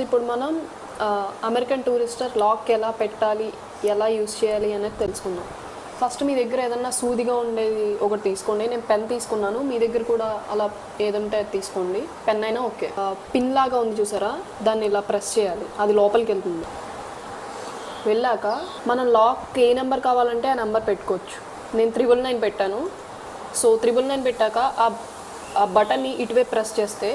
ఇప్పుడు మనం American Tourister lock ఎలా పెట్టాలి, ఎలా యూస్ చేయాలి అనేది తెలుసుకుందాం. ఫస్ట్ మీ దగ్గర ఏదన్నా సూదిగా ఉండేది ఒకటి తీసుకోండి. నేను పెన్ తీసుకున్నాను, మీ దగ్గర కూడా అలా ఏదంటే అది తీసుకోండి. పెన్ అయినా ఓకే. పిన్ లాగా ఉంది చూసారా, దాన్ని ఇలా ప్రెస్ చేయాలి, అది లోపలికి వెళ్తుంది. వెళ్ళాక మనం లాక్ ఏ నెంబర్ కావాలంటే ఆ నెంబర్ పెట్టుకోవచ్చు. నేను 999 పెట్టాను. సో 999 పెట్టాక ఆ బటన్ని ఇటువైపు ప్రెస్ చేస్తే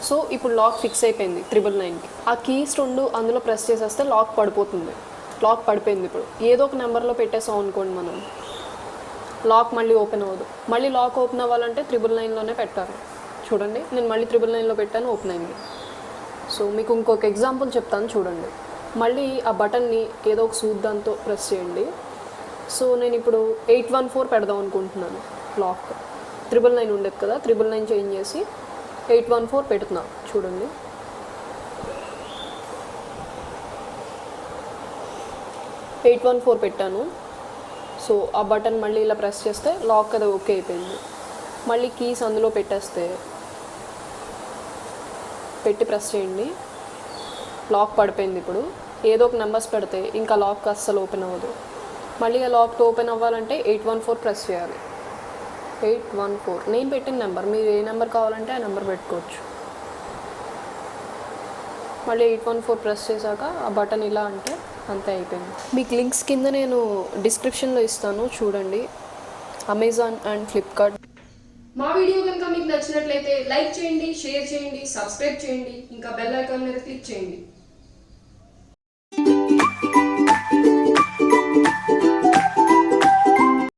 సో ఇప్పుడు లాక్ ఫిక్స్ అయిపోయింది 999కి. ఆ కీస్ 2 అందులో ప్రెస్ చేసేస్తే లాక్ పడిపోతుంది. లాక్ పడిపోయింది. ఇప్పుడు ఏదో ఒక నెంబర్లో పెట్టేసాం అనుకోండి, మనం లాక్ మళ్ళీ ఓపెన్ అవ్వదు. మళ్ళీ లాక్ ఓపెన్ అవ్వాలంటే 999లోనే పెట్టాలి. చూడండి, నేను మళ్ళీ 999లో పెట్టాను, ఓపెన్ అయింది. సో మీకు ఇంకొక ఎగ్జాంపుల్ చెప్తాను చూడండి. మళ్ళీ ఆ బటన్ని ఏదో ఒక సూద్దాంతో ప్రెస్ చేయండి. సో నేను ఇప్పుడు 814 పెడదాం అనుకుంటున్నాను. లాక్ 999 ఉండేది కదా, 999 చేంజ్ చేసి 814 పెడుతున్నా. చూడండి, ఎయిట్ 814 పెట్టాను. సో ఆ బటన్ మళ్ళీ ఇలా ప్రెస్ చేస్తే లాక్ అది ఓకే అయిపోయింది. మళ్ళీ కీస్ అందులో పెట్టి ప్రెస్ చేయండి. లాక్ పడిపోయింది. ఇప్పుడు ఏదో ఒక నెంబర్స్ పెడితే ఇంకా లాక్ అస్సలు ఓపెన్ అవ్వదు. మళ్ళీ ఆ లాక్ ఓపెన్ అవ్వాలంటే 814 ప్రెస్ చేయాలి. 814 నేను పెట్టిన నెంబర్, మీరు ఏ నెంబర్ కావాలంటే ఆ నెంబర్ పెట్టుకోవచ్చు. మళ్ళీ 814 ప్రెస్ చేశాక ఆ బటన్ ఇలా అంటే అంతే అయిపోయింది. మీకు లింక్స్ కింద నేను డిస్క్రిప్షన్లో ఇస్తాను, చూడండి. Amazon and Flipkart. మా వీడియో కనుక మీకు నచ్చినట్లయితే లైక్ చేయండి, షేర్ చేయండి, సబ్స్క్రైబ్ చేయండి, ఇంకా బెల్ ఐకాన్ మీద క్లిక్ చేయండి.